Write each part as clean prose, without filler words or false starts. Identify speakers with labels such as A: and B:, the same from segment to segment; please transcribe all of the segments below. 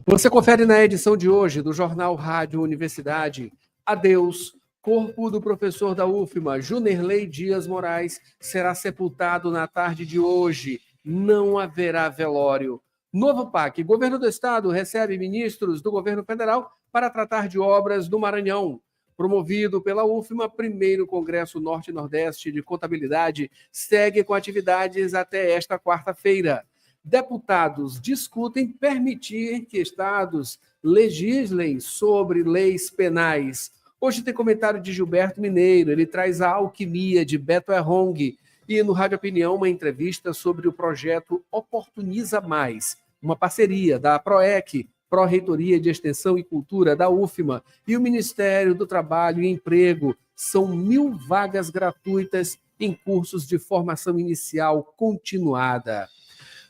A: Você confere na edição de hoje do Jornal Rádio Universidade. Adeus. Corpo do professor da UFMA, Junerlei Dias Moraes, será sepultado na tarde de hoje. Não haverá velório. Novo PAC. Governo do Estado recebe ministros do governo federal para tratar de obras no Maranhão. Promovido pela UFMA, primeiro Congresso Norte e Nordeste de Contabilidade segue com atividades até esta quarta-feira. Deputados discutem permitir que estados legislem sobre leis penais. Hoje tem comentário de Gilberto Mineiro, ele traz a alquimia de Beto Errong. E no Rádio Opinião, uma entrevista sobre o projeto Oportuniza Mais, uma parceria da PROEC, Pró-Reitoria de Extensão e Cultura da UFMA, e o Ministério do Trabalho e Emprego. São 1.000 vagas gratuitas em cursos de formação inicial continuada.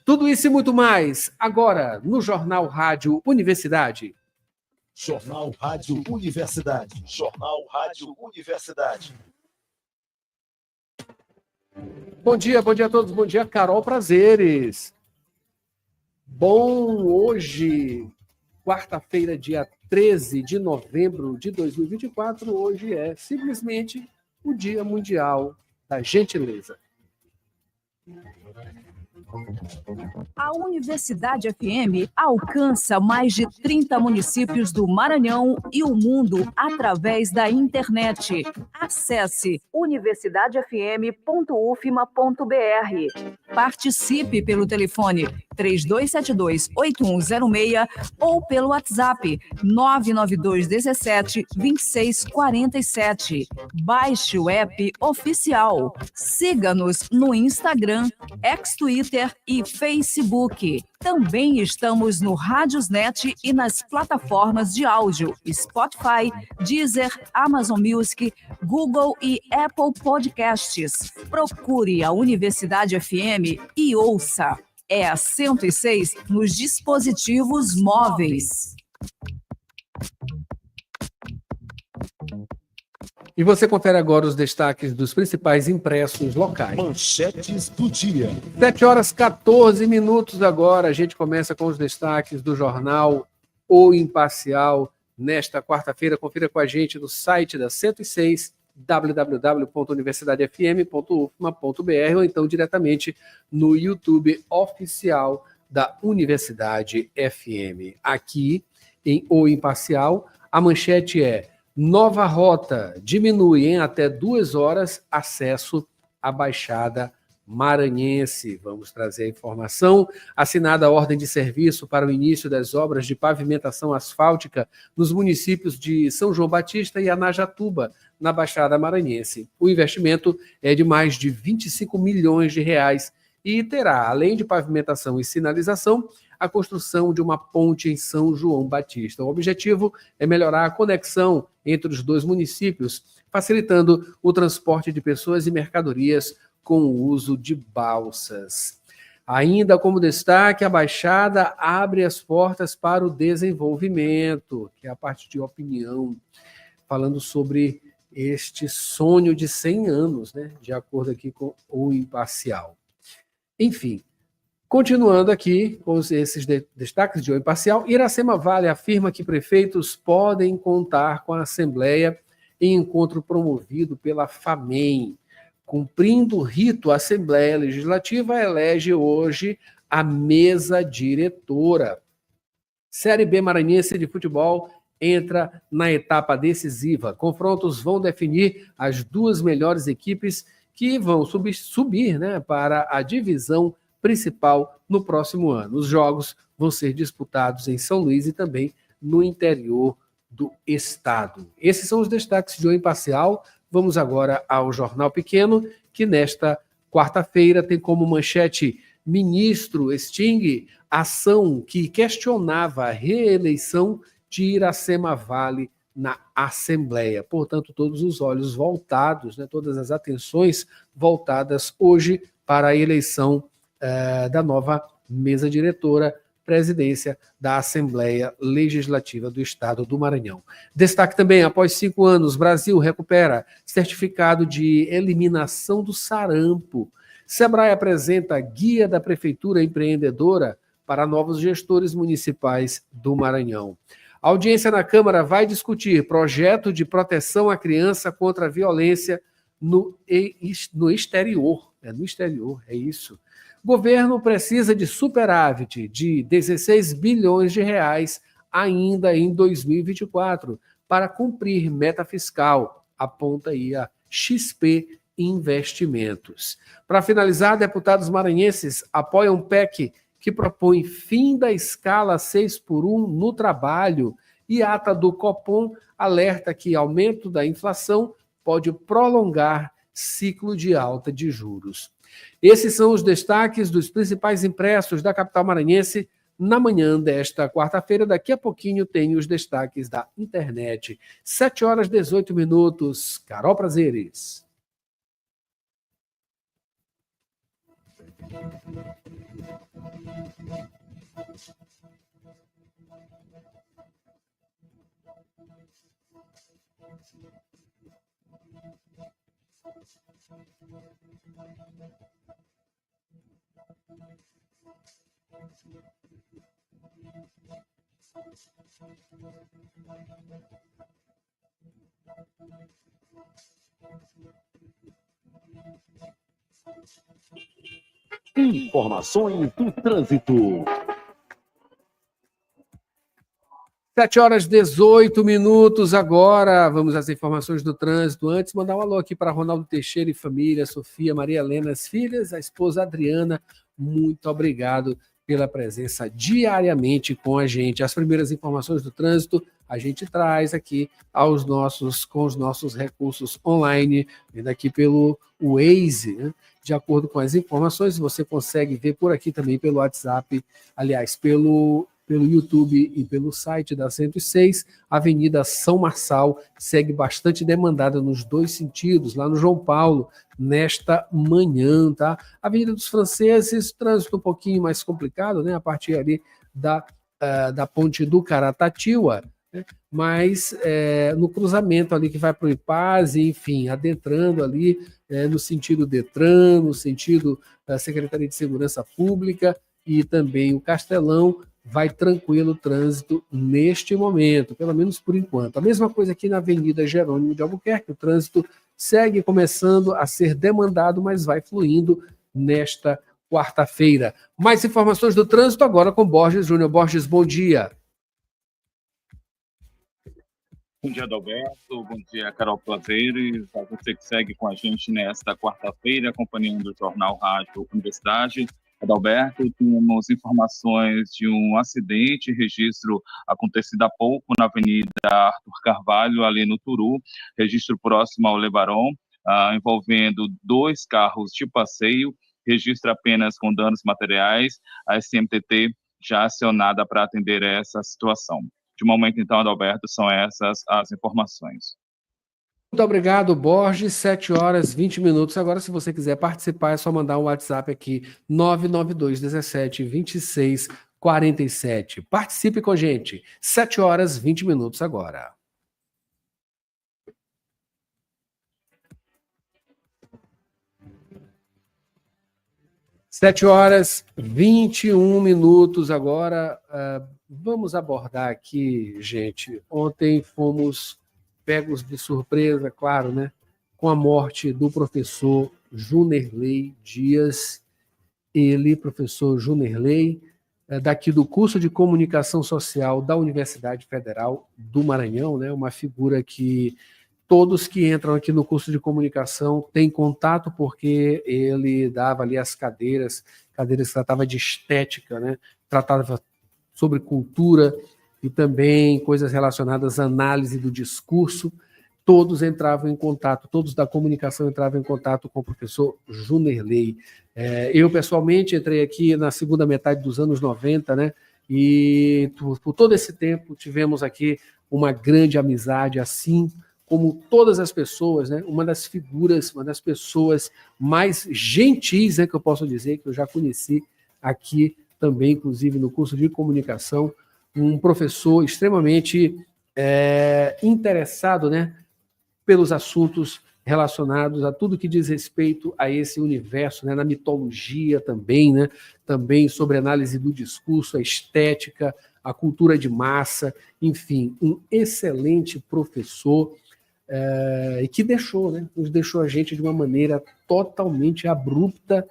A: Tudo isso e muito mais, agora no Jornal Rádio Universidade.
B: Jornal Rádio Universidade. Jornal Rádio Universidade.
A: Bom dia a todos. Bom dia, Carol Prazeres. Bom, hoje, quarta-feira, dia 13 de novembro de 2024, hoje é simplesmente o Dia Mundial da Gentileza.
C: A Universidade FM alcança mais de 30 municípios do Maranhão e o mundo através da internet. Acesse universidadefm.ufma.br. Participe pelo telefone 3272-8106 ou pelo WhatsApp 99217-2647. Baixe o app oficial. Siga-nos no Instagram, ex-Twitter e Facebook. Também estamos no Radiosnet e nas plataformas de áudio Spotify, Deezer, Amazon Music, Google e Apple Podcasts. Procure a Universidade FM e ouça. É a 106 nos dispositivos móveis.
A: E você confere agora os destaques dos principais impressos locais.
B: Manchetes do dia.
A: 7h14 agora. A gente começa com os destaques do jornal O Imparcial nesta quarta-feira. Confira com a gente no site da 106, www.universidadefm.ufma.br ou então diretamente no YouTube oficial da Universidade FM. Aqui em O Imparcial, a manchete é: nova rota diminui em até 2 horas acesso à Baixada Maranhense. Vamos trazer a informação. Assinada a ordem de serviço para o início das obras de pavimentação asfáltica nos municípios de São João Batista e Anajatuba, na Baixada Maranhense. O investimento é de mais de 25 milhões de reais e terá, além de pavimentação e sinalização, a construção de uma ponte em São João Batista. O objetivo é melhorar a conexão entre os dois municípios, facilitando o transporte de pessoas e mercadorias com o uso de balsas. Ainda como destaque, a Baixada abre as portas para o desenvolvimento, que é a parte de opinião, falando sobre este sonho de 100 anos, né, de acordo aqui com o Imparcial. Enfim, continuando aqui com esses destaques de O Imparcial, Iracema Vale afirma que prefeitos podem contar com a Assembleia em encontro promovido pela FAMEM. Cumprindo o rito, a Assembleia Legislativa elege hoje a mesa diretora. Série B Maranhense de Futebol entra na etapa decisiva. Confrontos vão definir as 2 melhores equipes que vão subir, né, para a divisão principal no próximo ano. Os jogos vão ser disputados em São Luís e também no interior do estado. Esses são os destaques de O Imparcial. Vamos agora ao Jornal Pequeno, que nesta quarta-feira tem como manchete: ministro extingue ação que questionava a reeleição de Iracema Vale na Assembleia. Portanto, todos os olhos voltados, né, todas as atenções voltadas hoje para a eleição da nova mesa diretora, presidência da Assembleia Legislativa do Estado do Maranhão. Destaque também: após 5 anos, Brasil recupera certificado de eliminação do sarampo. Sebrae apresenta guia da Prefeitura Empreendedora para novos gestores municipais do Maranhão. A audiência na Câmara vai discutir projeto de proteção à criança contra a violência no exterior. No exterior, é isso. Governo precisa de superávit de 16 bilhões de reais ainda em 2024 para cumprir meta fiscal, aponta aí a XP Investimentos. Para finalizar, deputados maranhenses apoiam PEC que propõe fim da escala 6x1 no trabalho e ata do Copom alerta que aumento da inflação pode prolongar ciclo de alta de juros. Esses são os destaques dos principais impressos da capital maranhense na manhã desta quarta-feira. Daqui a pouquinho tem os destaques da internet. 7h18. Carol Prazeres.
B: Informações do trânsito.
A: 7h18 agora. Vamos às informações do trânsito. Antes, mandar um alô aqui para Ronaldo Teixeira e família, Sofia, Maria Helena, as filhas, a esposa Adriana. Muito obrigado pela presença diariamente com a gente. As primeiras informações do trânsito a gente traz aqui com os nossos recursos online, vindo aqui pelo Waze, né? De acordo com as informações, você consegue ver por aqui também pelo WhatsApp, aliás, pelo YouTube e pelo site da 106, Avenida São Marçal segue bastante demandada nos dois sentidos, lá no João Paulo, nesta manhã, tá? Avenida dos Franceses, trânsito um pouquinho mais complicado, né? A partir ali da ponte do Caratatiba, né? Mas no cruzamento ali que vai para o Ipaz, enfim, adentrando ali no sentido Detran, no sentido da Secretaria de Segurança Pública e também o Castelão, vai tranquilo o trânsito neste momento, pelo menos por enquanto. A mesma coisa aqui na Avenida Jerônimo de Albuquerque, o trânsito segue começando a ser demandado, mas vai fluindo nesta quarta-feira. Mais informações do trânsito agora com Borges Júnior. Borges, bom dia.
D: Bom dia, Adalberto. Bom dia, Carol Prazeres. A você que segue com a gente nesta quarta-feira, acompanhando o Jornal Rádio Universidade. Adalberto, temos informações de um acidente, registro acontecido há pouco na Avenida Arthur Carvalho, ali no Turu, registro próximo ao Lebaron, envolvendo 2 carros de passeio, registro apenas com danos materiais, a SMTT já acionada para atender essa situação. De momento, então, Adalberto, são essas as informações.
A: Muito obrigado, Borges. 7h20. Agora, se você quiser participar, é só mandar um WhatsApp aqui, 992172647. Participe com a gente. 7h20 agora. Sete horas 21 agora. Vamos abordar aqui, gente. Ontem fomos pegos de surpresa, claro, né? Com a morte do professor Junerley Dias. Ele, professor Junerley, daqui do curso de Comunicação Social da Universidade Federal do Maranhão, né? Uma figura que todos que entram aqui no curso de comunicação têm contato, porque ele dava ali as cadeiras que tratava de estética, né? Tratava sobre cultura e também coisas relacionadas à análise do discurso. Todos entravam em contato, todos da comunicação entravam em contato com o professor Junerley. Eu, pessoalmente, entrei aqui na segunda metade dos anos 90, né? E por todo esse tempo tivemos aqui uma grande amizade, assim como todas as pessoas, né? Uma das pessoas mais gentis, né, que eu posso dizer, que eu já conheci aqui também, inclusive no curso de comunicação, um professor extremamente interessado, né, pelos assuntos relacionados a tudo que diz respeito a esse universo, né, na mitologia também, né, também sobre análise do discurso, a estética, a cultura de massa, enfim, um excelente professor e que nos deixou a gente de uma maneira totalmente abrupta.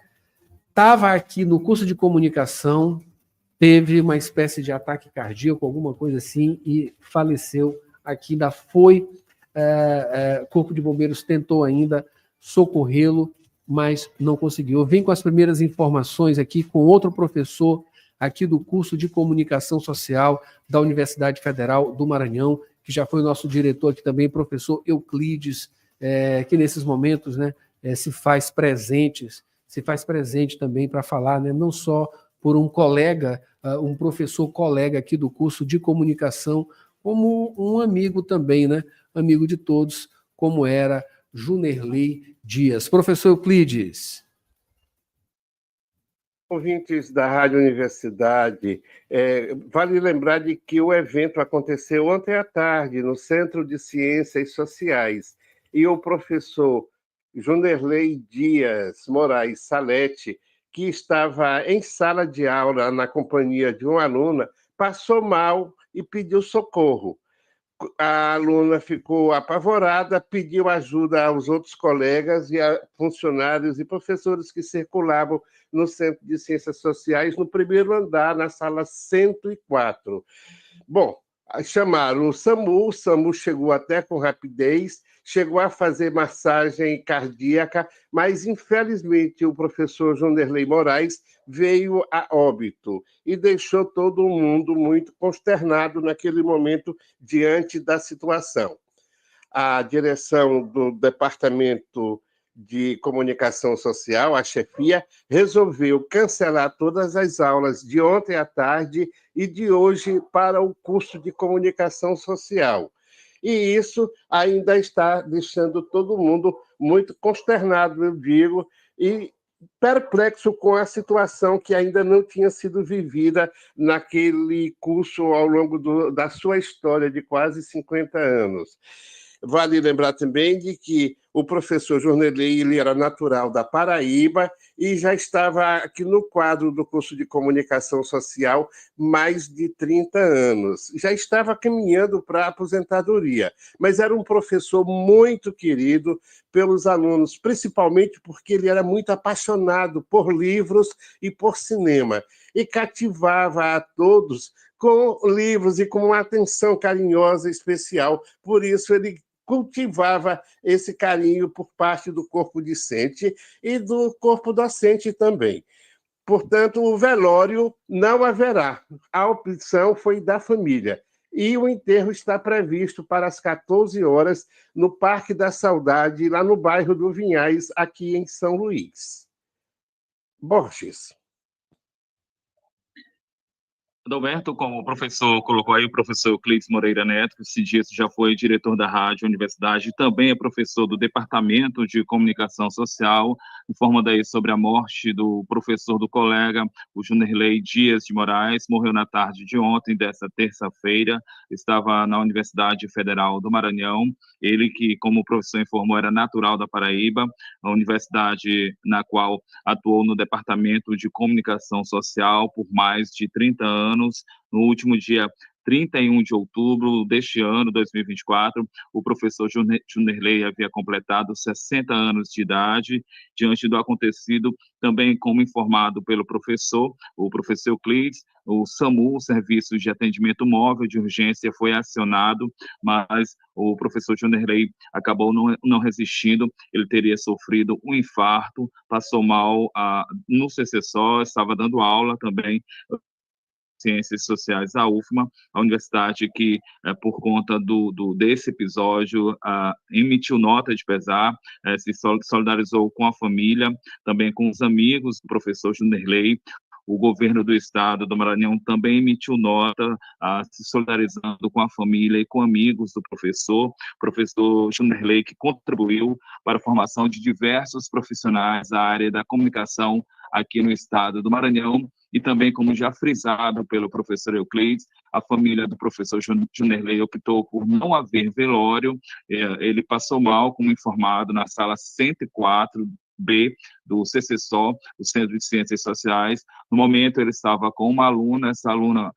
A: Estava aqui no curso de comunicação, teve uma espécie de ataque cardíaco, alguma coisa assim, e faleceu aqui, ainda foi... Corpo de Bombeiros tentou ainda socorrê-lo, mas não conseguiu. Eu venho com as primeiras informações aqui com outro professor aqui do curso de Comunicação Social da Universidade Federal do Maranhão, que já foi o nosso diretor aqui também, professor Euclides, que nesses momentos, né, se faz presente também para falar, né, não só por um colega, um professor colega aqui do curso de Comunicação, como um amigo também, né? Amigo de todos, como era Junerley Dias. Professor Euclides.
E: Ouvintes da Rádio Universidade, vale lembrar de que o evento aconteceu ontem à tarde no Centro de Ciências Sociais e o professor Junerley Dias Moraes Salete, que estava em sala de aula na companhia de uma aluna, passou mal e pediu socorro. A aluna ficou apavorada, pediu ajuda aos outros colegas e a funcionários e professores que circulavam no Centro de Ciências Sociais, no primeiro andar, na sala 104. Bom, chamaram o SAMU chegou até com rapidez, chegou a fazer massagem cardíaca, mas, infelizmente, o professor Junerley Moraes veio a óbito e deixou todo mundo muito consternado naquele momento diante da situação. A direção do Departamento de Comunicação Social, a chefia, resolveu cancelar todas as aulas de ontem à tarde e de hoje para o curso de Comunicação Social. E isso ainda está deixando todo mundo muito consternado, eu digo, e perplexo com a situação que ainda não tinha sido vivida naquele curso ao longo da sua história de quase 50 anos. Vale lembrar também de que o professor Junerley, ele era natural da Paraíba e já estava aqui no quadro do curso de Comunicação Social mais de 30 anos. Já estava caminhando para a aposentadoria, mas era um professor muito querido pelos alunos, principalmente porque ele era muito apaixonado por livros e por cinema, e cativava a todos com livros e com uma atenção carinhosa especial. Por isso, ele cultivava esse carinho por parte do corpo discente e do corpo docente também. Portanto, o velório não haverá. A opção foi da família. E o enterro está previsto para as 14 horas no Parque da Saudade, lá no bairro do Vinhais, aqui em São Luís. Borges.
D: Adalberto, como o professor colocou aí, o professor Cleiton Moreira Neto, que esses dias já foi diretor da Rádio Universidade, também é professor do Departamento de Comunicação Social, informando aí sobre a morte do professor do colega, o Junerley Dias de Moraes, morreu na tarde de ontem, dessa terça-feira, estava na Universidade Federal do Maranhão, ele que, como o professor informou, era natural da Paraíba, a universidade na qual atuou no Departamento de Comunicação Social por mais de 30 anos. No último dia 31 de outubro deste ano, 2024, o professor Junerley havia completado 60 anos de idade. Diante do acontecido, também como informado pelo professor, o professor Euclides, o SAMU, o Serviço de Atendimento Móvel de Urgência, foi acionado, mas o professor Junerley acabou não resistindo, ele teria sofrido um infarto, passou mal no CCSO, estava dando aula também, Ciências Sociais da UFMA, a universidade que, por conta desse episódio, emitiu nota de pesar, se solidarizou com a família, também com os amigos do professor Junerley. O governo do estado do Maranhão também emitiu nota, se solidarizando com a família e com amigos do professor Junerley, que contribuiu para a formação de diversos profissionais da área da comunicação aqui no estado do Maranhão, e também, como já frisado pelo professor Euclides, a família do professor Junerley optou por não haver velório. Ele passou mal, como informado, na sala 104B do CCSO, o Centro de Ciências Sociais. No momento, ele estava com uma aluna, essa aluna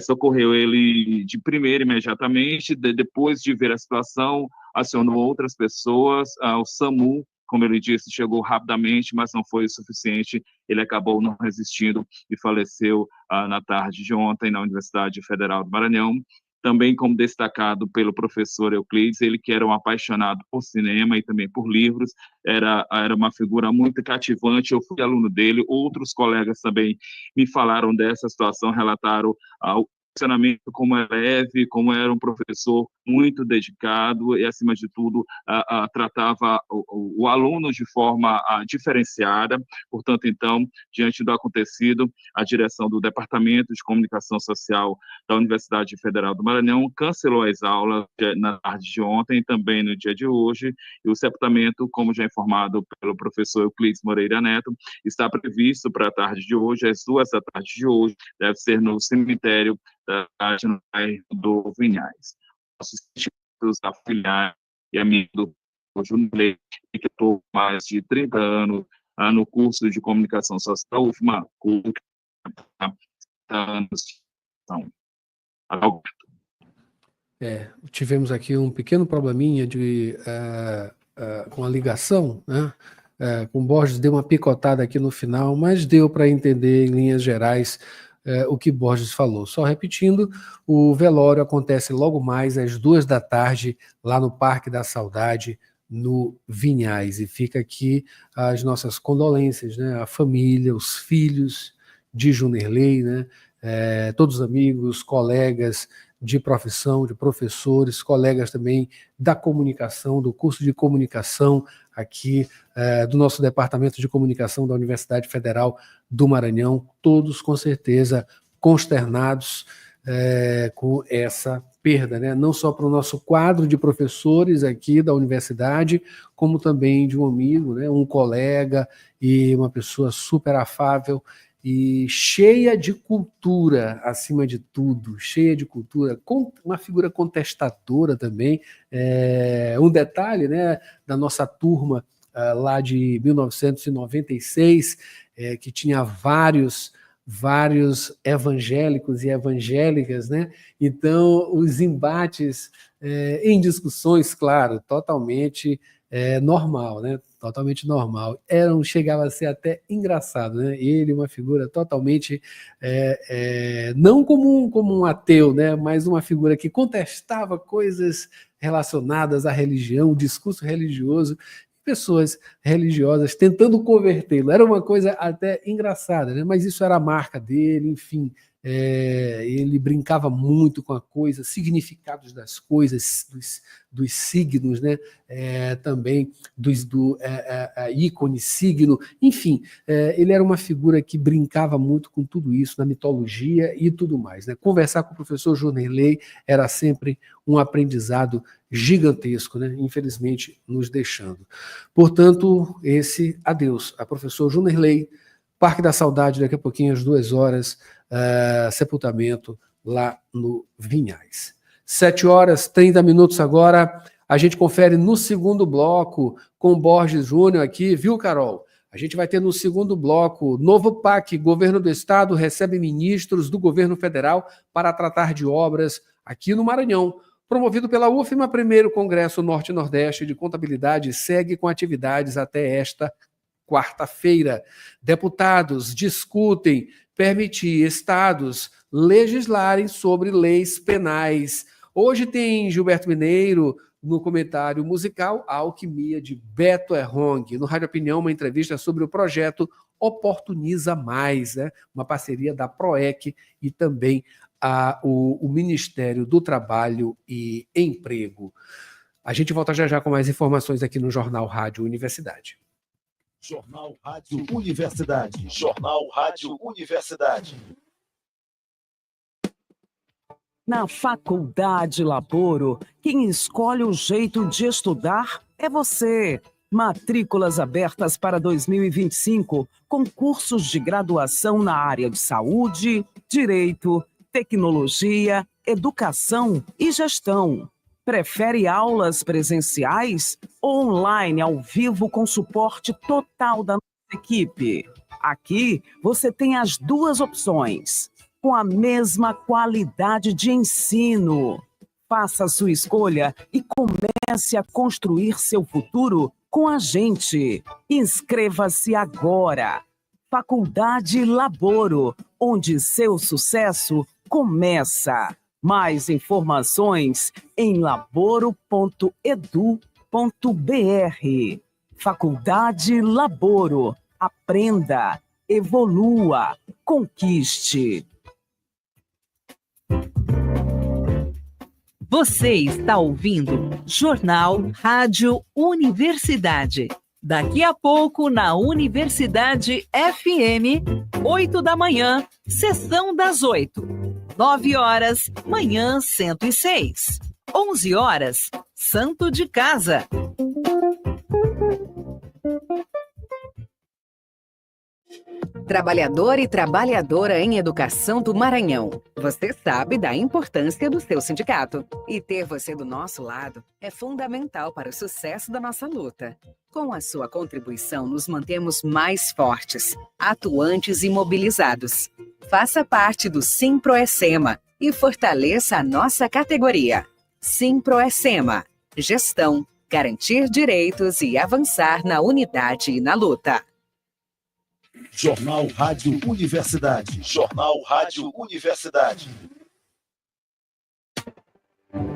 D: socorreu ele de primeira imediatamente, depois de ver a situação, acionou outras pessoas, o SAMU, como ele disse, chegou rapidamente, mas não foi o suficiente, ele acabou não resistindo e faleceu na tarde de ontem na Universidade Federal do Maranhão. Também, como destacado pelo professor Euclides, ele que era um apaixonado por cinema e também por livros, era uma figura muito cativante, eu fui aluno dele, outros colegas também me falaram dessa situação, relataram o funcionamento, como é leve, como era um professor muito dedicado e, acima de tudo, tratava o aluno de forma diferenciada. Portanto, então, diante do acontecido, a direção do Departamento de Comunicação Social da Universidade Federal do Maranhão cancelou as aulas na tarde de ontem e também no dia de hoje, e o sepultamento, como já informado pelo professor Euclides Moreira Neto, está previsto para a tarde de hoje, às 2 da tarde de hoje, deve ser no cemitério no bairro do Vinhais. Nossos sentimentos a familiar e amigo do Junerley, que estou mais de 30 anos no curso de comunicação social, UFMA, curso de 30 anos. Então,
A: tivemos aqui um pequeno probleminha com a ligação, né? Com o Borges deu uma picotada aqui no final, mas deu para entender em linhas gerais o que Borges falou. Só repetindo, o velório acontece logo mais às 2 da tarde, lá no Parque da Saudade, no Vinhais. E fica aqui as nossas condolências, né? A família, os filhos de Junerley, né? Todos os amigos, colegas de profissão, de professores, colegas também da comunicação, do curso de comunicação aqui do nosso Departamento de Comunicação da Universidade Federal do Maranhão, todos com certeza consternados com essa perda, né? Não só para o nosso quadro de professores aqui da universidade, como também de um amigo, né? Um colega e uma pessoa super afável e cheia de cultura, acima de tudo, cheia de cultura, uma figura contestadora também. Um detalhe, né, da nossa turma lá de 1996, que tinha vários evangélicos e evangélicas, né? Então, os embates em discussões, claro, totalmente normal, né? Totalmente normal. Chegava a ser até engraçado, né? Ele, uma figura totalmente, não como um ateu, né? Mas uma figura que contestava coisas relacionadas à religião, o discurso religioso, pessoas religiosas tentando convertê-lo. Era uma coisa até engraçada, né? Mas isso era a marca dele, enfim. Ele brincava muito com a coisa, significados das coisas, dos signos, né? Também do ícone, signo, enfim, ele era uma figura que brincava muito com tudo isso, na mitologia e tudo mais, né? Conversar com o professor Junerley era sempre um aprendizado gigantesco, né? Infelizmente nos deixando. Portanto, esse adeus a professor Junerley, Parque da Saudade, daqui a pouquinho, às 2 horas, sepultamento lá no Vinhais. 7h30 agora, a gente confere no segundo bloco com Borges Júnior aqui, viu, Carol? A gente vai ter no segundo bloco, novo PAC, governo do estado recebe ministros do governo federal para tratar de obras aqui no Maranhão. Promovido pela UFMA, primeiro Congresso Norte e Nordeste de Contabilidade segue com atividades até esta quarta-feira. Deputados discutem permitir estados legislarem sobre leis penais. Hoje tem Gilberto Mineiro no comentário musical A Alquimia de Beto Errong. No Rádio Opinião, uma entrevista sobre o projeto Oportuniza Mais, né? Uma parceria da PROEC e também o Ministério do Trabalho e Emprego. A gente volta já já com mais informações aqui no Jornal Rádio Universidade.
B: Jornal Rádio Universidade. Jornal Rádio Universidade.
F: Na Faculdade Laboro, quem escolhe o jeito de estudar é você. Matrículas abertas para 2025, com cursos de graduação na área de saúde, direito, tecnologia, educação e gestão. Prefere aulas presenciais ou online ao vivo com suporte total da nossa equipe? Aqui você tem as duas opções, com a mesma qualidade de ensino. Faça a sua escolha e comece a construir seu futuro com a gente. Inscreva-se agora. Faculdade Laboro, onde seu sucesso começa. Mais informações em laboro.edu.br. Faculdade Laboro. Aprenda, evolua, conquiste.
C: Você está ouvindo Jornal Rádio Universidade. Daqui a pouco, na Universidade FM, 8 da manhã, sessão das 8. 9 horas, manhã 106. 11 horas, Santo de Casa.
G: Trabalhador e trabalhadora em educação do Maranhão, você sabe da importância do seu sindicato. E ter você do nosso lado é fundamental para o sucesso da nossa luta. Com a sua contribuição, nos mantemos mais fortes, atuantes e mobilizados. Faça parte do Simproecema e fortaleça a nossa categoria. Simproecema. Gestão, garantir direitos e avançar na unidade e na luta.
B: Jornal Rádio Universidade. Jornal Rádio Universidade.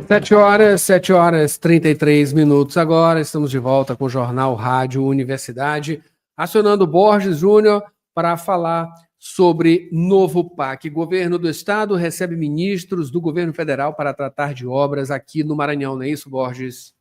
A: 7 horas 33 minutos agora. Estamos de volta com o Jornal Rádio Universidade, acionando Borges Júnior para falar sobre novo PAC. Governo do Estado recebe ministros do governo federal para tratar de obras aqui no Maranhão, não é isso, Borges?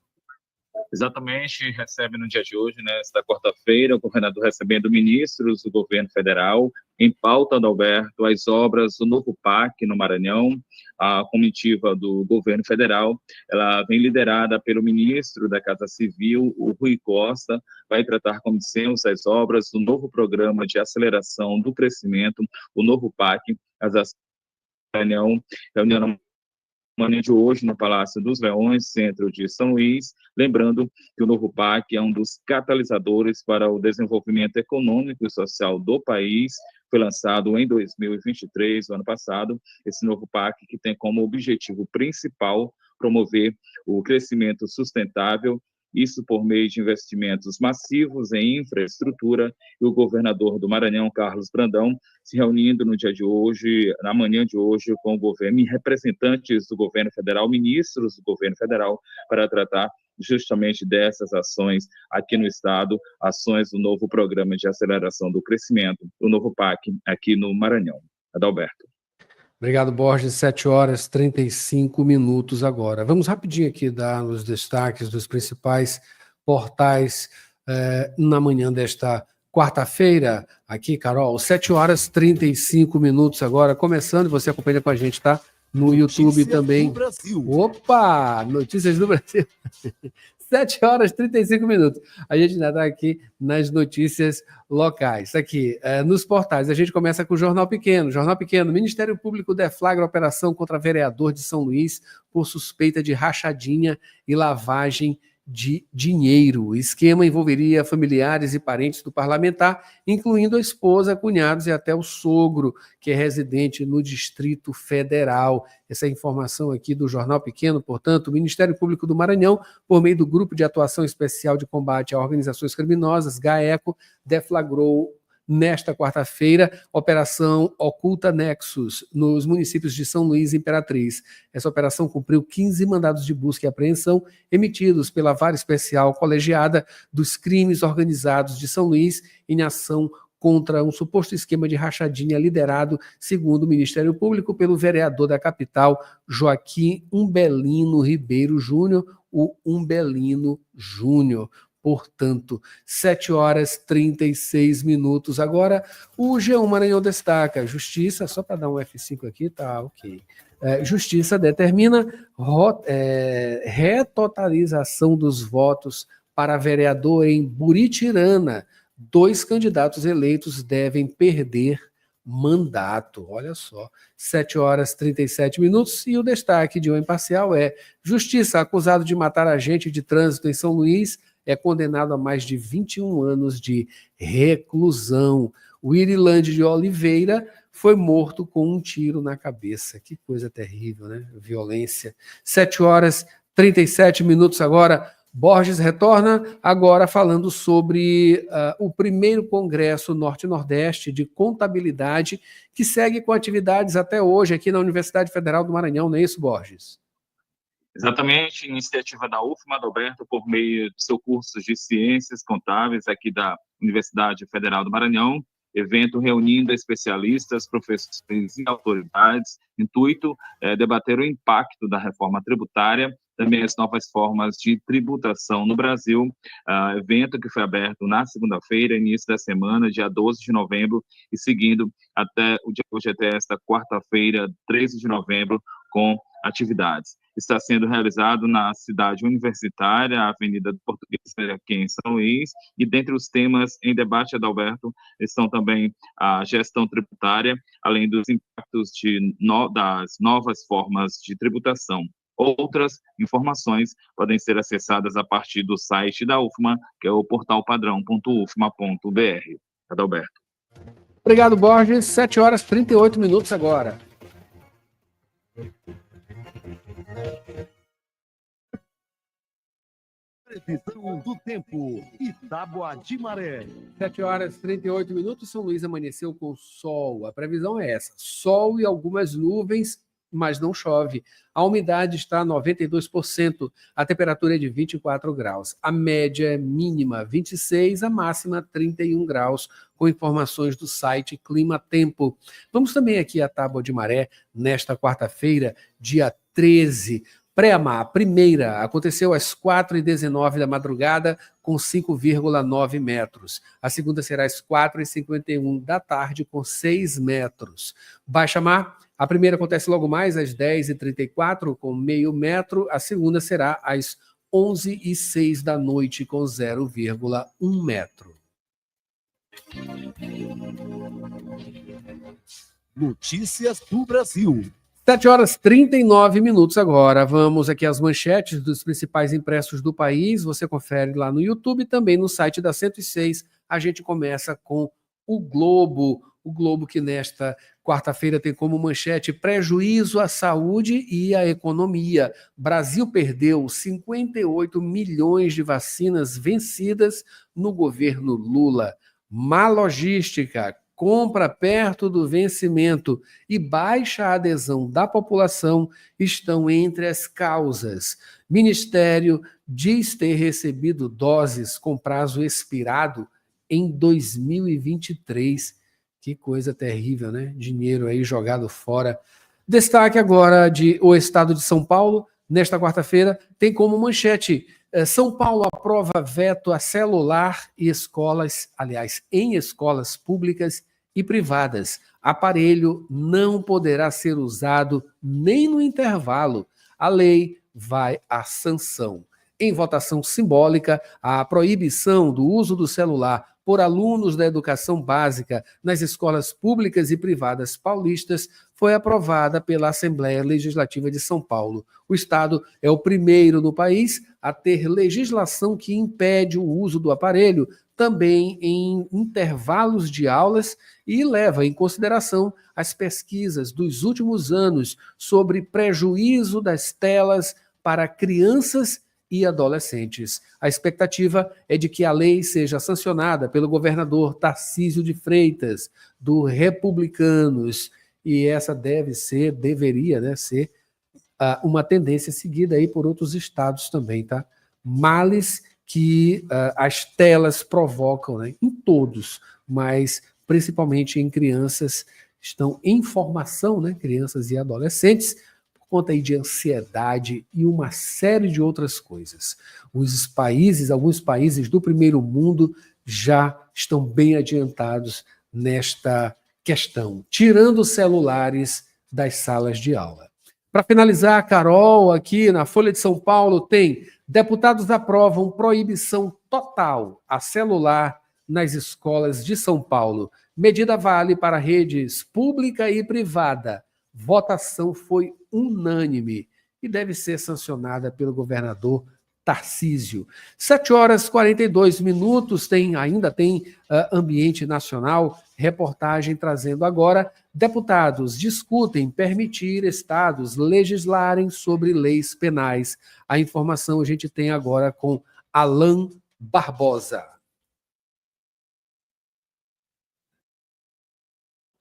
D: Exatamente, recebe no dia de hoje, nesta quarta-feira, o governador recebendo ministros do governo federal, em pauta, Adalberto, as obras do novo PAC no Maranhão. A comitiva do governo federal, ela vem liderada pelo ministro da Casa Civil, o Rui Costa, vai tratar como sempre as obras do novo programa de aceleração do crescimento, o novo PAC, as ações do Maranhão, reunião manhã de hoje no Palácio dos Leões, centro de São Luís, lembrando que o novo PAC é um dos catalisadores para o desenvolvimento econômico e social do país. Foi lançado em 2023, o ano passado, esse novo PAC que tem como objetivo principal promover o crescimento sustentável, isso por meio de investimentos massivos em infraestrutura, e o governador do Maranhão, Carlos Brandão, se reunindo no dia de hoje, na manhã de hoje, com o governo e representantes do governo federal, ministros do governo federal, para tratar justamente dessas ações aqui no estado, ações do novo programa de aceleração do crescimento, o novo PAC aqui no Maranhão. Adalberto.
A: Obrigado, Borges. 7 horas 35 minutos agora. Vamos rapidinho aqui dar os destaques dos principais portais na manhã desta quarta-feira. Aqui, Carol, 7 horas 35 minutos agora, começando. Você acompanha com a gente, tá? No YouTube Notícias também. Do Brasil. Opa! Notícias do Brasil. 7 horas 35 minutos. A gente ainda está aqui nas notícias locais. Aqui, nos portais, a gente começa com o Jornal Pequeno. Jornal Pequeno, Ministério Público deflagra operação contra vereador de São Luís por suspeita de rachadinha e lavagem de dinheiro. O esquema envolveria familiares e parentes do parlamentar, incluindo a esposa, cunhados e até o sogro, que é residente no Distrito Federal. Essa informação aqui do Jornal Pequeno, portanto, o Ministério Público do Maranhão, por meio do Grupo de Atuação Especial de Combate a Organizações Criminosas, GAECO, deflagrou nesta quarta-feira, Operação Oculta Nexus, nos municípios de São Luís e Imperatriz. Essa operação cumpriu 15 mandados de busca e apreensão emitidos pela Vara Especial Colegiada dos Crimes Organizados de São Luís em ação contra um suposto esquema de rachadinha liderado, segundo o Ministério Público, pelo vereador da capital, Joaquim Umbelino Ribeiro Júnior, o Umbelino Júnior. Portanto, 7 horas 36 minutos. Agora, o G1 Maranhão destaca, Justiça, só para dar um F5 aqui, tá ok. Justiça determina retotalização dos votos para vereador em Buritirana. 2 candidatos eleitos devem perder mandato. Olha só, 7h37. E o destaque de O Imparcial é: Justiça, acusado de matar agente de trânsito em São Luís, é condenado a mais de 21 anos de reclusão. O Irilande de Oliveira foi morto com um tiro na cabeça. Que coisa terrível, né? Violência. 7h37 agora. Borges retorna agora falando sobre o primeiro Congresso Norte-Nordeste de Contabilidade, que segue com atividades até hoje aqui na Universidade Federal do Maranhão, não é isso, Borges?
D: Exatamente, iniciativa da UFMA, Adalberto, por meio do seu curso de Ciências Contábeis aqui da Universidade Federal do Maranhão, evento reunindo especialistas, professores e autoridades, intuito debater o impacto da reforma tributária, também as novas formas de tributação no Brasil, evento que foi aberto na segunda-feira, início da semana, dia 12 de novembro, e seguindo até o dia hoje, até esta quarta-feira, 13 de novembro, com atividades. Está sendo realizado na cidade universitária, Avenida do Português, aqui em São Luís, e dentre os temas em debate, Adalberto, estão também a gestão tributária, além dos impactos das novas formas de tributação. Outras informações podem ser acessadas a partir do site da UFMA, que é o portalpadrão.ufma.br. Adalberto.
A: Obrigado, Borges. 7h38 agora.
B: Previsão do tempo, Itágua de Maré.
A: 7h38, São Luís amanheceu com sol. A previsão é essa: sol e algumas nuvens, mas não chove. A umidade está a 92%, a temperatura é de 24 graus. A média é mínima 26, a máxima 31 graus, com informações do site Clima Tempo. Vamos também aqui à Tábua de Maré, nesta quarta-feira, dia 13. Pré-amar, a primeira, aconteceu às 4h19 da madrugada, com 5,9 metros. A segunda será às 4h51 da tarde, com 6 metros. Baixa-mar, a primeira acontece logo mais às 10h34, com meio metro. A segunda será às 11h06 da noite, com 0,1 metro.
B: Notícias do Brasil.
A: 7h39 agora. Vamos aqui às manchetes dos principais impressos do país. Você confere lá no YouTube e também no site da 106. A gente começa com o Globo. O Globo que nesta quarta-feira tem como manchete: prejuízo à saúde e à economia. Brasil perdeu 58 milhões de vacinas vencidas no governo Lula. Má logística, compra perto do vencimento e baixa adesão da população estão entre as causas. Ministério diz ter recebido doses com prazo expirado em 2023. Que coisa terrível, né? Dinheiro aí jogado fora. Destaque agora de o estado de São Paulo. Nesta quarta-feira tem como manchete: São Paulo aprova veto a celular e em escolas públicas e privadas. Aparelho não poderá ser usado nem no intervalo. A lei vai à sanção. Em votação simbólica, a proibição do uso do celular por alunos da educação básica nas escolas públicas e privadas paulistas foi aprovada pela Assembleia Legislativa de São Paulo. O Estado é o primeiro no país a ter legislação que impede o uso do aparelho também em intervalos de aulas e leva em consideração as pesquisas dos últimos anos sobre prejuízo das telas para crianças e adolescentes. A expectativa é de que a lei seja sancionada pelo governador Tarcísio de Freitas, do Republicanos, e essa deveria ser uma tendência seguida aí por outros estados também, tá? Males que as telas provocam, né, em todos, mas principalmente em crianças, estão em formação, né, crianças e adolescentes, por conta aí de ansiedade e uma série de outras coisas. Alguns países do primeiro mundo já estão bem adiantados nesta questão, tirando celulares das salas de aula. Para finalizar, Carol, aqui na Folha de São Paulo tem: deputados aprovam proibição total a celular nas escolas de São Paulo. Medida vale para redes pública e privada. Votação foi unânime e deve ser sancionada pelo governador Tarcísio. 7h42, ainda tem ambiente nacional, reportagem trazendo agora: deputados discutem permitir estados legislarem sobre leis penais. A informação a gente tem agora com Alan Barbosa.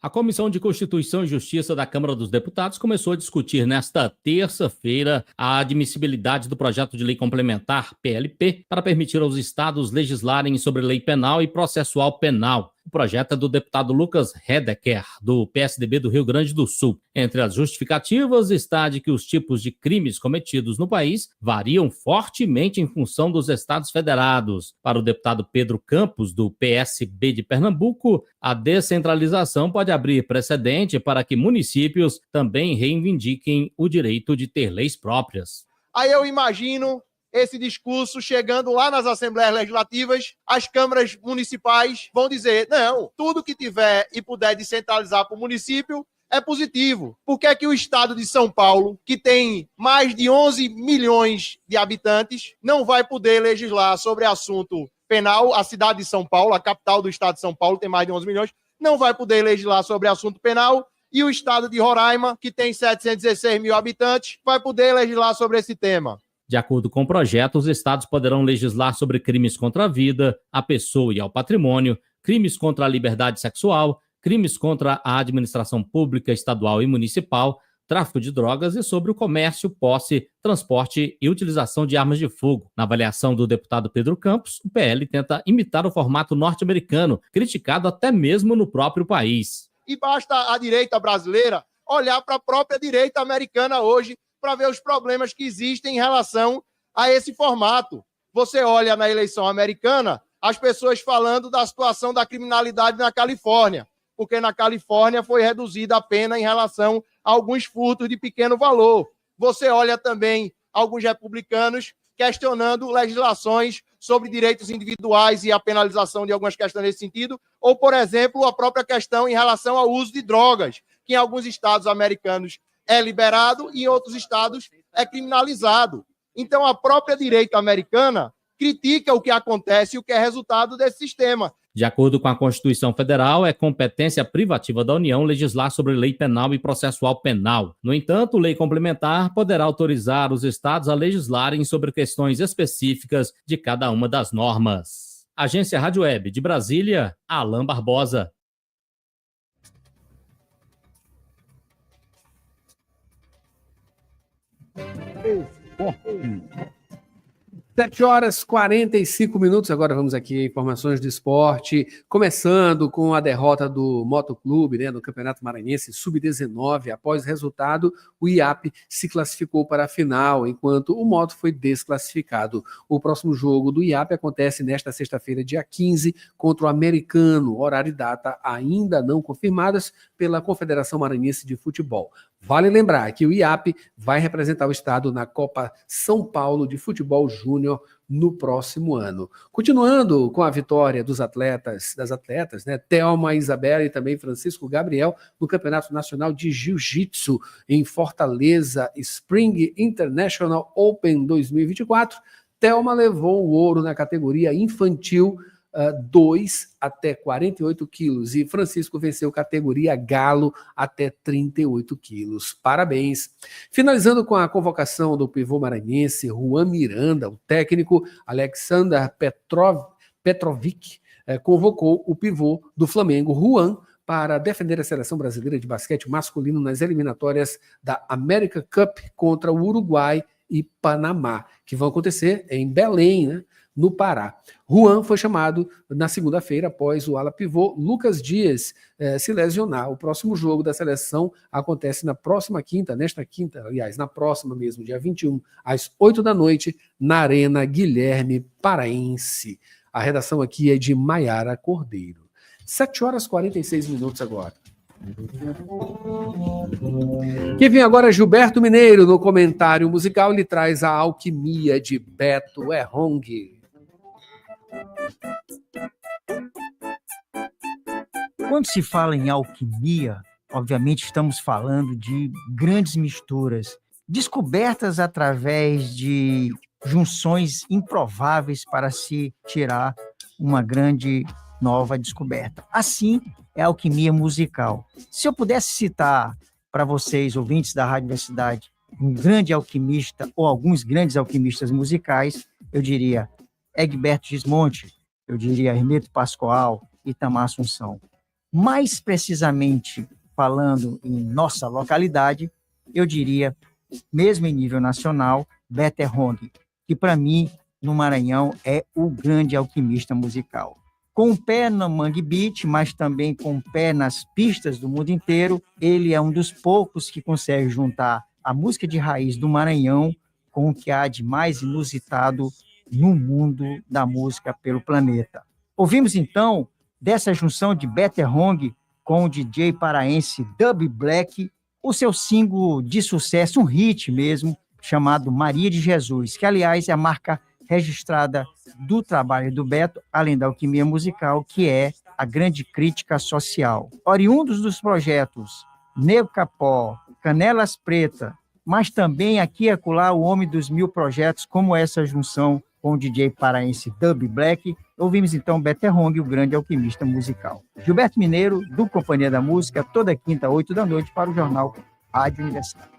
H: A Comissão de Constituição e Justiça da Câmara dos Deputados começou a discutir nesta terça-feira a admissibilidade do projeto de lei complementar, PLP, para permitir aos estados legislarem sobre lei penal e processual penal. O projeto é do deputado Lucas Redeker, do PSDB do Rio Grande do Sul. Entre as justificativas está de que os tipos de crimes cometidos no país variam fortemente em função dos estados federados. Para o deputado Pedro Campos, do PSB de Pernambuco, a descentralização pode abrir precedente para que municípios também reivindiquem o direito de ter leis próprias.
I: Aí eu imagino esse discurso chegando lá nas Assembleias Legislativas, as câmaras municipais vão dizer: não, tudo que tiver e puder descentralizar para o município é positivo. Por que é que o estado de São Paulo, que tem mais de 11 milhões de habitantes, não vai poder legislar sobre assunto penal? A cidade de São Paulo, a capital do estado de São Paulo, tem mais de 11 milhões, não vai poder legislar sobre assunto penal, e o estado de Roraima, que tem 716 mil habitantes, vai poder legislar sobre esse tema.
H: De acordo com o projeto, os estados poderão legislar sobre crimes contra a vida, a pessoa e ao patrimônio, crimes contra a liberdade sexual, crimes contra a administração pública estadual e municipal, tráfico de drogas e sobre o comércio, posse, transporte e utilização de armas de fogo. Na avaliação do deputado Pedro Campos, o PL tenta imitar o formato norte-americano, criticado até mesmo no próprio país.
I: E basta a direita brasileira olhar para a própria direita americana hoje para ver os problemas que existem em relação a esse formato. Você olha na eleição americana, as pessoas falando da situação da criminalidade na Califórnia, porque na Califórnia foi reduzida a pena em relação a alguns furtos de pequeno valor. Você olha também alguns republicanos questionando legislações sobre direitos individuais e a penalização de algumas questões nesse sentido, ou, por exemplo, a própria questão em relação ao uso de drogas, que em alguns estados americanos é liberado e em outros estados é criminalizado. Então, a própria direita americana critica o que acontece e o que é resultado desse sistema.
H: De acordo com a Constituição Federal, é competência privativa da União legislar sobre lei penal e processual penal. No entanto, lei complementar poderá autorizar os estados a legislarem sobre questões específicas de cada uma das normas. Agência Rádio Web de Brasília, Alan Barbosa.
A: 7h45, agora vamos aqui a informações de esporte, começando com a derrota do Motoclube, né, no Campeonato Maranhense Sub-19. Após o resultado, o IAP se classificou para a final, enquanto o Moto foi desclassificado. O próximo jogo do IAP acontece nesta sexta-feira, dia 15, contra o Americano, horário e data ainda não confirmadas pela Confederação Maranhense de Futebol. Vale lembrar que o IAP vai representar o estado na Copa São Paulo de Futebol Júnior no próximo ano. Continuando com a vitória das atletas, né, Thelma Isabela e também Francisco Gabriel no Campeonato Nacional de Jiu-Jitsu em Fortaleza Spring International Open 2024, Thelma levou o ouro na categoria infantil 2 até 48 quilos e Francisco venceu categoria galo até 38 quilos. Parabéns! Finalizando com a convocação do pivô maranhense Juan Miranda, o técnico Alexander Petrovic convocou o pivô do Flamengo, Juan, para defender a seleção brasileira de basquete masculino nas eliminatórias da America Cup contra o Uruguai e Panamá, que vão acontecer em Belém, né, no Pará. Juan foi chamado na segunda-feira após o ala pivô Lucas Dias se lesionar. O próximo jogo da seleção acontece na próxima quinta, na próxima mesmo, dia 21, às 8 da noite, na Arena Guilherme Paraense. A redação aqui é de Maiara Cordeiro. 7h46 agora. Quem vem agora é Gilberto Mineiro, no comentário musical, ele traz a Alquimia de Beto Errong.
J: Quando se fala em alquimia, obviamente estamos falando de grandes misturas, descobertas através de junções improváveis para se tirar uma grande nova descoberta. Assim é a alquimia musical. Se eu pudesse citar para vocês, ouvintes da Rádio Universidade, um grande alquimista ou alguns grandes alquimistas musicais, eu diria Egberto Gismonti, eu diria Hermeto Pascoal, Itamar Assunção. Mais precisamente falando em nossa localidade, eu diria, mesmo em nível nacional, Beto Errong, que para mim, no Maranhão, é o grande alquimista musical. Com o pé no Mangue Beat, mas também com o pé nas pistas do mundo inteiro, ele é um dos poucos que consegue juntar a música de raiz do Maranhão com o que há de mais inusitado no mundo da música pelo planeta. Ouvimos, então, dessa junção de Beto Errong com o DJ paraense Dub Black, o seu single de sucesso, um hit mesmo, chamado Maria de Jesus, que, aliás, é a marca registrada do trabalho do Beto, além da alquimia musical, que é a grande crítica social. Oriundos dos projetos Nego Capó, Canelas Preta, mas também aqui e acolá o homem dos 1000 projetos, como essa junção com o DJ paraense Dub Black, ouvimos então Beto Errong, o grande alquimista musical. Gilberto Mineiro, do Companhia da Música, toda quinta, 8 da noite, para o jornal Rádio Universidade.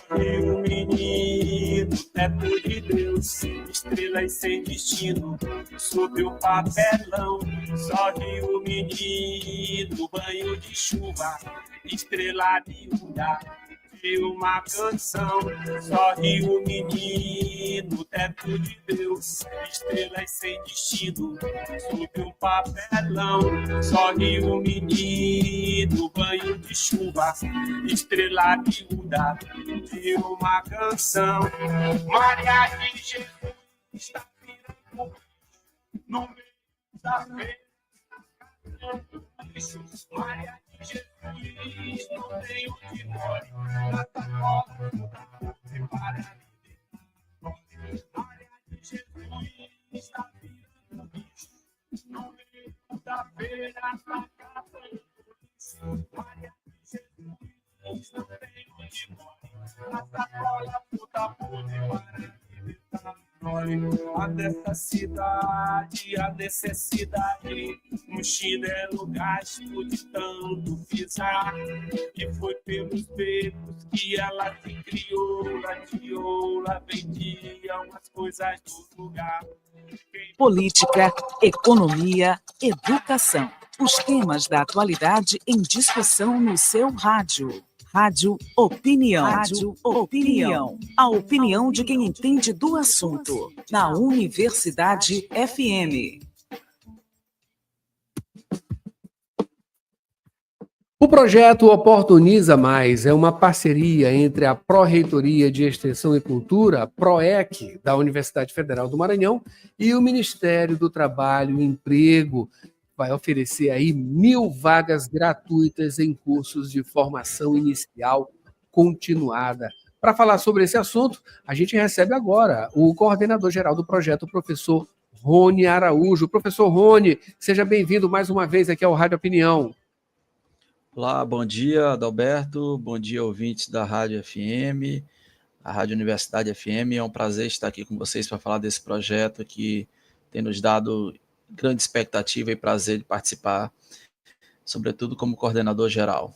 K: Sorriu o menino, teto de Deus, estrelas sem destino, sob o papelão. Sorriu o menino, banho de chuva, estrela miúda, de uma canção. Sorriu o menino, teto de Deus, estrelas sem destino, sob um papelão. Sorriu o menino, banho de chuva, estrela miúda, de uma canção. Maria de Jesus está virando no meio da feira. Maria de Jesus, não tem onde more, na tacola, para Maria de Jesus está virando no meio da feira, na casa do Maria de Jesus, não tem onde more, na tacola, puta para a dessa cidade, a necessidade, um chinelo gasto de tanto pisar, e foi pelos becos que ela se crioula, vendia umas coisas do lugar.
C: Política, economia, educação. Os temas da atualidade em discussão no seu rádio. Rádio Opinião. Rádio Opinião. A opinião de quem entende do assunto. Na Universidade FM.
A: O projeto Oportuniza Mais é uma parceria entre a Pró-Reitoria de Extensão e Cultura, PROEC, da Universidade Federal do Maranhão, e o Ministério do Trabalho e Emprego. Vai oferecer aí 1000 vagas gratuitas em cursos de formação inicial continuada. Para falar sobre esse assunto, a gente recebe agora o coordenador-geral do projeto, o professor Rony Araújo. Professor Rony, seja bem-vindo mais uma vez aqui ao Rádio Opinião.
L: Olá, bom dia, Adalberto, bom dia, ouvintes da Rádio FM, a Rádio Universidade FM. É um prazer estar aqui com vocês para falar desse projeto que tem nos dado grande expectativa e prazer de participar, sobretudo como coordenador geral.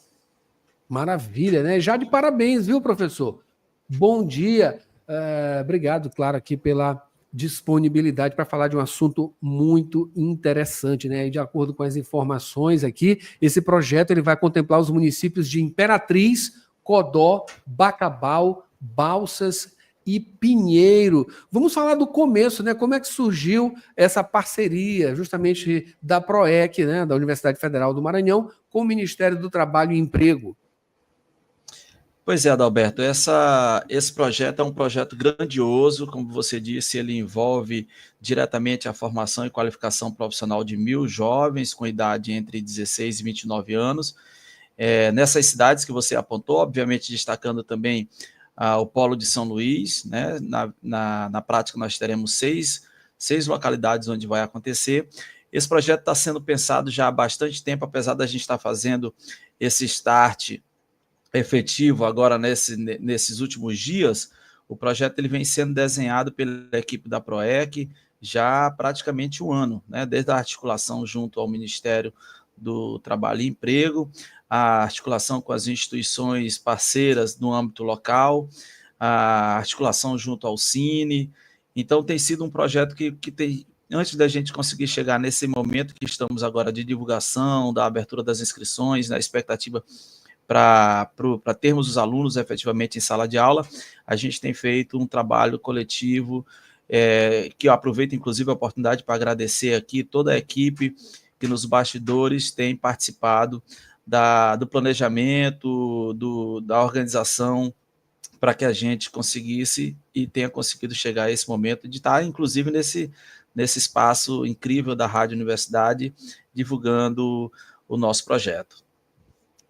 A: Maravilha, né? Já de parabéns, viu, professor? Bom dia. Obrigado, claro, aqui pela disponibilidade para falar de um assunto muito interessante, né? E de acordo com as informações aqui, esse projeto ele vai contemplar os municípios de Imperatriz, Codó, Bacabal, Balsas e Pinheiro. Vamos falar do começo, né? Como é que surgiu essa parceria, justamente da PROEC, né? Da Universidade Federal do Maranhão, com o Ministério do Trabalho e Emprego?
L: Pois é, Adalberto, esse projeto é um projeto grandioso, como você disse, ele envolve diretamente a formação e qualificação profissional de 1000 jovens com idade entre 16 e 29 anos, nessas cidades que você apontou, obviamente destacando também o Polo de São Luís, né? Na prática, nós teremos seis localidades onde vai acontecer. Esse projeto está sendo pensado já há bastante tempo, apesar da gente estar fazendo esse start efetivo agora nesses últimos dias. O projeto ele vem sendo desenhado pela equipe da PROEC já há praticamente um ano, né? Desde a articulação junto ao Ministério do Trabalho e Emprego, a articulação com as instituições parceiras no âmbito local, a articulação junto ao Cine. Então, tem sido um projeto que tem, antes da gente conseguir chegar nesse momento que estamos agora de divulgação, da abertura das inscrições, na expectativa para termos os alunos efetivamente em sala de aula, a gente tem feito um trabalho coletivo, que eu aproveito, inclusive, a oportunidade para agradecer aqui toda a equipe que nos bastidores tem participado do planejamento, da organização, para que a gente conseguisse e tenha conseguido chegar a esse momento de estar, inclusive, nesse espaço incrível da Rádio Universidade, divulgando o nosso projeto.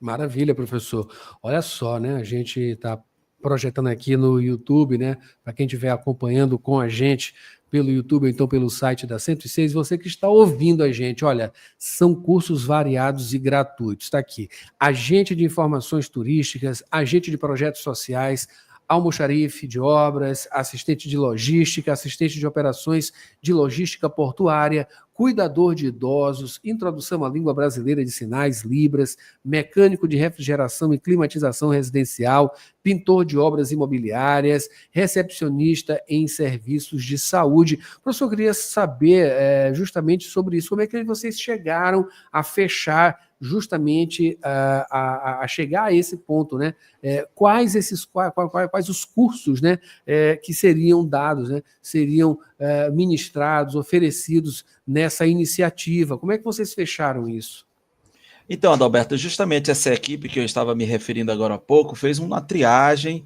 A: Maravilha, professor. Olha só, né? A gente está projetando aqui no YouTube, né? Para quem estiver acompanhando com a gente pelo YouTube ou então pelo site da 106, você que está ouvindo a gente, olha, são cursos variados e gratuitos. Está aqui, agente de informações turísticas, agente de projetos sociais, almoxarife de obras, assistente de logística, assistente de operações de logística portuária, cuidador de idosos, introdução à língua brasileira de sinais, Libras, mecânico de refrigeração e climatização residencial, pintor de obras imobiliárias, recepcionista em serviços de saúde. Professor, eu queria saber justamente sobre isso, como é que vocês chegaram a fechar justamente a chegar a esse ponto, né? Quais os cursos, né, que seriam dados, né, seriam ministrados, oferecidos nessa iniciativa? Como é que vocês fecharam isso?
L: Então, Adalberto, justamente essa equipe que eu estava me referindo agora há pouco fez uma triagem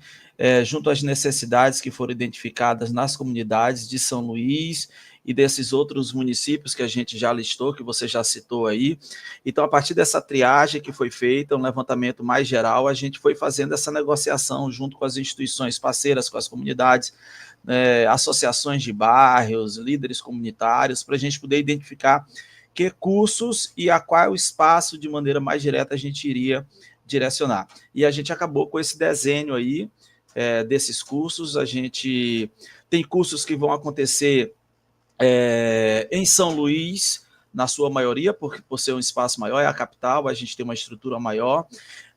L: junto às necessidades que foram identificadas nas comunidades de São Luís e desses outros municípios que a gente já listou, que você já citou aí. Então, a partir dessa triagem que foi feita, um levantamento mais geral, a gente foi fazendo essa negociação junto com as instituições parceiras, com as comunidades, associações de bairros, líderes comunitários, para a gente poder identificar que cursos e a qual espaço de maneira mais direta a gente iria direcionar. E a gente acabou com esse desenho aí desses cursos. A gente tem cursos que vão acontecer em São Luís, na sua maioria, por ser um espaço maior, é a capital, a gente tem uma estrutura maior,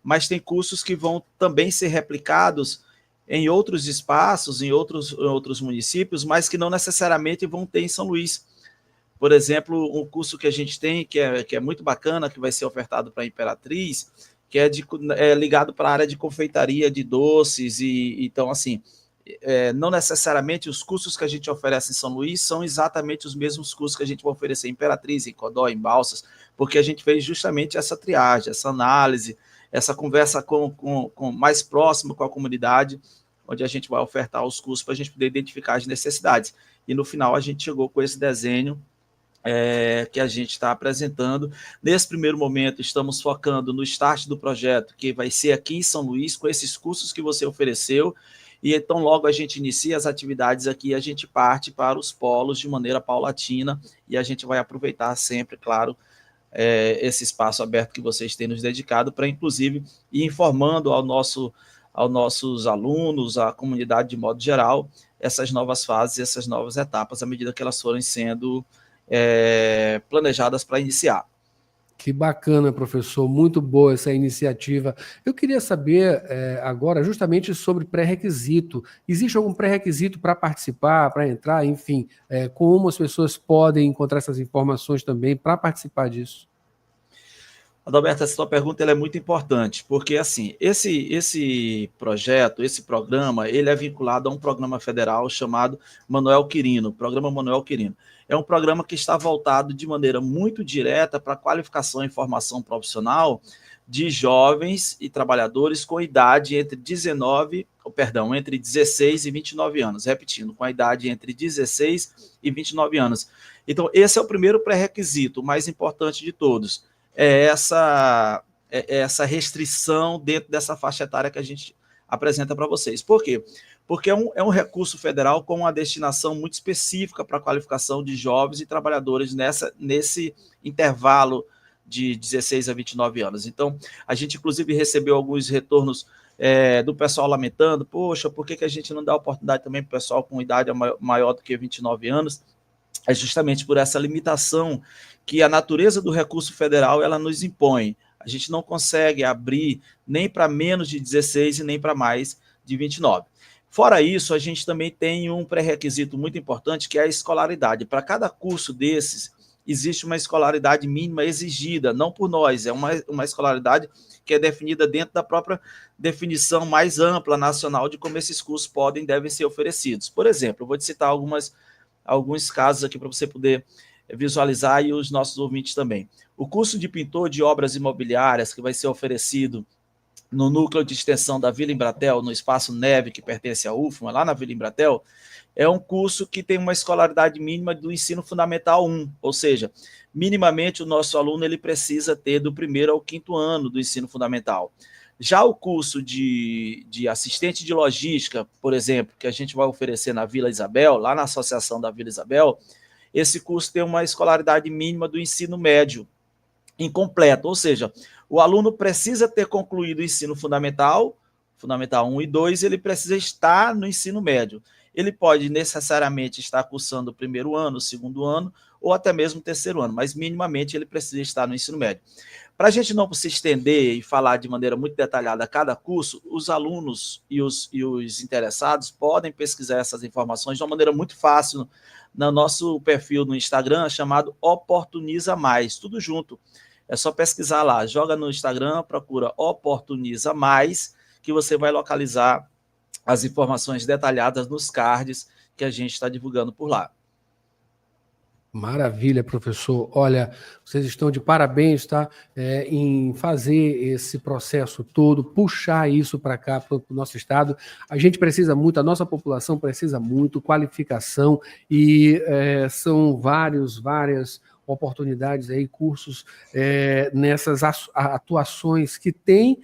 L: mas tem cursos que vão também ser replicados em outros espaços, em outros municípios, mas que não necessariamente vão ter em São Luís. Por exemplo, um curso que a gente tem, que é muito bacana, que vai ser ofertado para a Imperatriz, que é ligado para a área de confeitaria, de doces, então, assim, não necessariamente os cursos que a gente oferece em São Luís são exatamente os mesmos cursos que a gente vai oferecer em Imperatriz, em Codó, em Balsas, porque a gente fez justamente essa triagem, essa análise, essa conversa mais próxima com a comunidade, onde a gente vai ofertar os cursos para a gente poder identificar as necessidades. E no final a gente chegou com esse desenho que a gente está apresentando. Nesse primeiro momento, estamos focando no start do projeto, que vai ser aqui em São Luís, com esses cursos que você ofereceu, e então logo a gente inicia as atividades aqui, a gente parte para os polos de maneira paulatina, e a gente vai aproveitar sempre, claro, esse espaço aberto que vocês têm nos dedicado, para inclusive ir informando aos nossos alunos, à comunidade de modo geral, essas novas fases, essas novas etapas, à medida que elas forem sendo planejadas para iniciar.
A: Que bacana, professor, muito boa essa iniciativa. Eu queria saber agora justamente sobre pré-requisito. Existe algum pré-requisito para participar, para entrar, enfim, como as pessoas podem encontrar essas informações também para participar disso?
L: Adalberto, essa sua pergunta ela é muito importante, porque assim, esse projeto, esse programa, ele é vinculado a um programa federal chamado Manuel Quirino, Programa Manuel Quirino. É um programa que está voltado de maneira muito direta para a qualificação e formação profissional de jovens e trabalhadores com idade entre 16 e 29 anos. Repetindo, com a idade entre 16 e 29 anos. Então, esse é o primeiro pré-requisito, o mais importante de todos. É essa restrição dentro dessa faixa etária que a gente apresenta para vocês. Por quê? Porque é um recurso federal com uma destinação muito específica para a qualificação de jovens e trabalhadores nesse intervalo de 16 a 29 anos. Então, a gente, inclusive, recebeu alguns retornos do pessoal lamentando, poxa, por que a gente não dá oportunidade também para o pessoal com idade maior do que 29 anos? É justamente por essa limitação que a natureza do recurso federal ela nos impõe. A gente não consegue abrir nem para menos de 16 e nem para mais de 29. Fora isso, a gente também tem um pré-requisito muito importante, que é a escolaridade. Para cada curso desses, existe uma escolaridade mínima exigida, não por nós, é uma escolaridade que é definida dentro da própria definição mais ampla nacional de como esses cursos podem e devem ser oferecidos. Por exemplo, eu vou te citar alguns casos aqui para você poder visualizar e os nossos ouvintes também. O curso de pintor de obras imobiliárias, que vai ser oferecido no núcleo de extensão da Vila Embratel, no Espaço Neve, que pertence à UFMA, lá na Vila Embratel, é um curso que tem uma escolaridade mínima do ensino fundamental 1, ou seja, minimamente o nosso aluno ele precisa ter do 1º ao 5º ano do ensino fundamental. Já o curso de assistente de logística, por exemplo, que a gente vai oferecer na Vila Isabel, lá na Associação da Vila Isabel, esse curso tem uma escolaridade mínima do ensino médio incompleto, ou seja, o aluno precisa ter concluído o ensino fundamental 1 e 2, ele precisa estar no ensino médio. Ele pode necessariamente estar cursando o 1º ano, o 2º ano, ou até mesmo o 3º ano, mas minimamente ele precisa estar no ensino médio. Para a gente não se estender e falar de maneira muito detalhada cada curso, os alunos e os interessados podem pesquisar essas informações de uma maneira muito fácil no nosso perfil no Instagram, chamado Oportuniza Mais, tudo junto. É só pesquisar lá, joga no Instagram, procura Oportuniza Mais, que você vai localizar as informações detalhadas nos cards que a gente está divulgando por lá.
A: Maravilha, professor. Olha, vocês estão de parabéns, tá? Em fazer esse processo todo, puxar isso para cá, para o nosso estado. A gente precisa muito, a nossa população precisa muito, qualificação, e são várias oportunidades aí, cursos nessas atuações que têm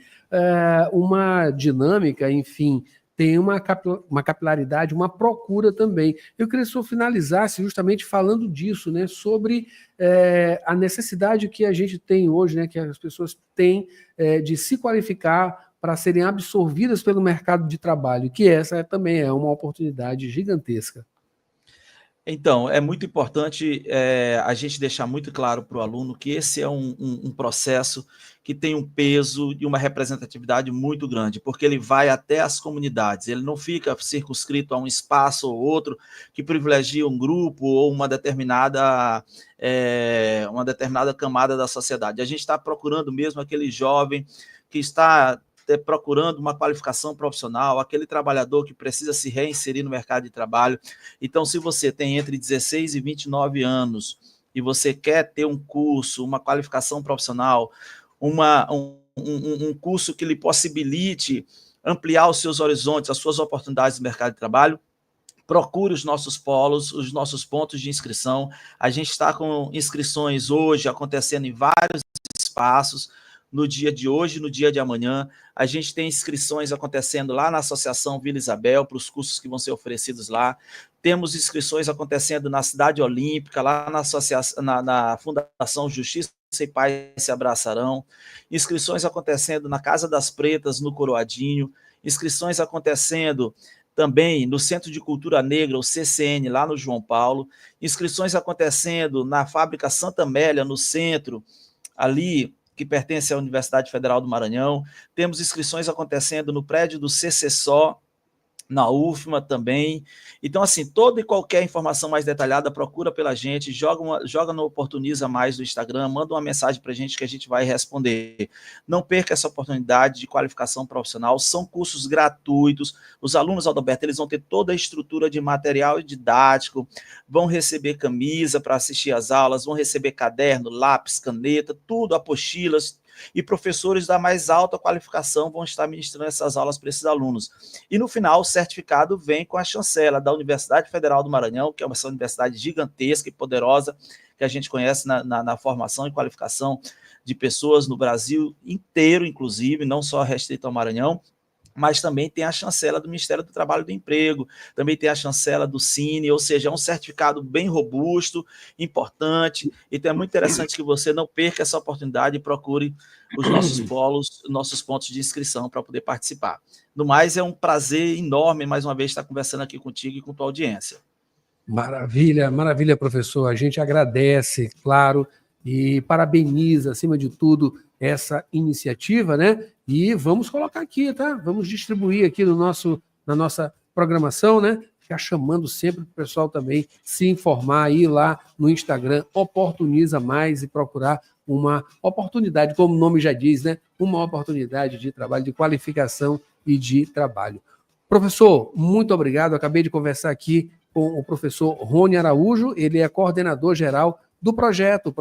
A: uma dinâmica, enfim, tem uma capilaridade, uma procura também. Eu queria que o senhor finalizasse justamente falando disso, né, sobre a necessidade que a gente tem hoje, né, que as pessoas têm de se qualificar para serem absorvidas pelo mercado de trabalho, que essa também é uma oportunidade gigantesca.
L: Então, é muito importante a gente deixar muito claro para o aluno que esse é um processo que tem um peso e uma representatividade muito grande, porque ele vai até as comunidades, ele não fica circunscrito a um espaço ou outro que privilegia um grupo ou uma determinada camada da sociedade. A gente está procurando mesmo aquele jovem que está procurando uma qualificação profissional, aquele trabalhador que precisa se reinserir no mercado de trabalho. Então, se você tem entre 16 e 29 anos e você quer ter um curso, uma qualificação profissional, um curso que lhe possibilite ampliar os seus horizontes, as suas oportunidades no mercado de trabalho, procure os nossos polos, os nossos pontos de inscrição. A gente está com inscrições hoje acontecendo em vários espaços, no dia de hoje, no dia de amanhã. A gente tem inscrições acontecendo lá na Associação Vila Isabel, para os cursos que vão ser oferecidos lá. Temos inscrições acontecendo na Cidade Olímpica, lá na Fundação Justiça e Paz se Abraçarão. Inscrições acontecendo na Casa das Pretas, no Coroadinho. Inscrições acontecendo também no Centro de Cultura Negra, o CCN, lá no João Paulo. Inscrições acontecendo na Fábrica Santa Amélia, no centro, ali, que pertence à Universidade Federal do Maranhão. Temos inscrições acontecendo no prédio do CCSO, na UFMA também. Então, assim, toda e qualquer informação mais detalhada, procura pela gente, joga no Oportuniza Mais do Instagram, manda uma mensagem para a gente que a gente vai responder. Não perca essa oportunidade de qualificação profissional, são cursos gratuitos. Os alunos, Adalberto, eles vão ter toda a estrutura de material didático, vão receber camisa para assistir às aulas, vão receber caderno, lápis, caneta, tudo, apostilas, e professores da mais alta qualificação vão estar ministrando essas aulas para esses alunos. E no final, o certificado vem com a chancela da Universidade Federal do Maranhão, que é uma universidade gigantesca e poderosa, que a gente conhece na formação e qualificação de pessoas no Brasil inteiro, inclusive, não só restrito ao Maranhão, mas também tem a chancela do Ministério do Trabalho e do Emprego, também tem a chancela do Cine, ou seja, é um certificado bem robusto, importante, então é muito interessante que você não perca essa oportunidade e procure os nossos polos, nossos pontos de inscrição para poder participar. No mais, é um prazer enorme, mais uma vez, estar conversando aqui contigo e com tua audiência.
A: Maravilha, maravilha, professor. A gente agradece, claro, e parabeniza, acima de tudo, essa iniciativa, né? E vamos colocar aqui, tá? Vamos distribuir aqui na nossa programação, né? Ficar chamando sempre o pessoal também se informar aí lá no Instagram, Oportuniza Mais, e procurar uma oportunidade, como o nome já diz, né? Uma oportunidade de trabalho, de qualificação e de trabalho. Professor, muito obrigado. Eu acabei de conversar aqui com o professor Rony Araújo, ele é coordenador geral do projeto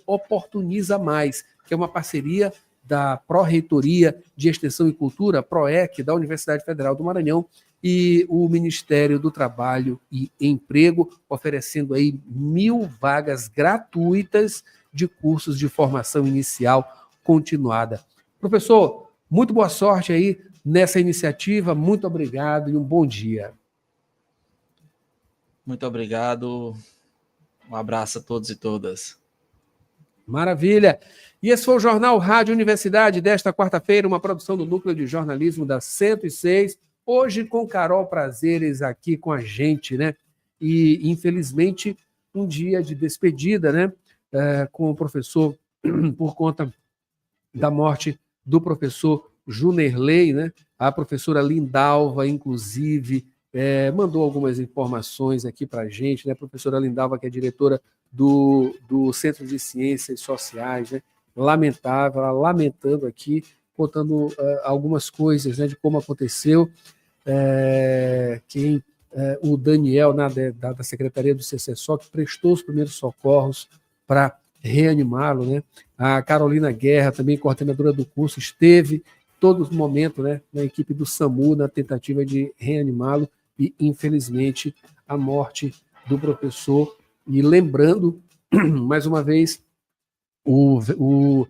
A: Oportuniza Mais, que é uma parceria da Pró-Reitoria de Extensão e Cultura, PROEC, da Universidade Federal do Maranhão, e o Ministério do Trabalho e Emprego, oferecendo aí 1.000 vagas gratuitas de cursos de formação inicial continuada. Professor, muito boa sorte aí nessa iniciativa, muito obrigado e um bom dia.
L: Muito obrigado, um abraço a todos e todas.
A: Maravilha! E esse foi o Jornal Rádio Universidade desta quarta-feira, uma produção do Núcleo de Jornalismo da 106, hoje com Carol Prazeres aqui com a gente, né? E, infelizmente, um dia de despedida, né? Com o professor, por conta da morte do professor Junerley, né? A professora Lindalva, inclusive, mandou algumas informações aqui para a gente, né? A professora Lindalva, que é diretora do Centro de Ciências Sociais, né? Lamentável, ela lamentando aqui, contando algumas coisas, né, de como aconteceu, o Daniel, da Secretaria do CCSO, que prestou os primeiros socorros para reanimá-lo, né? A Carolina Guerra, também coordenadora do curso, esteve todo o momento, né, na equipe do SAMU, na tentativa de reanimá-lo, e, infelizmente, a morte do professor. E lembrando, mais uma vez, o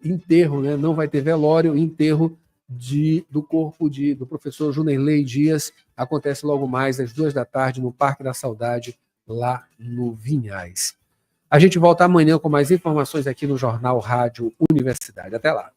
A: enterro, né, não vai ter velório, o enterro do corpo do professor Junerley Dias acontece logo mais às 14h no Parque da Saudade, lá no Vinhais. A gente volta amanhã com mais informações aqui no Jornal Rádio Universidade. Até lá.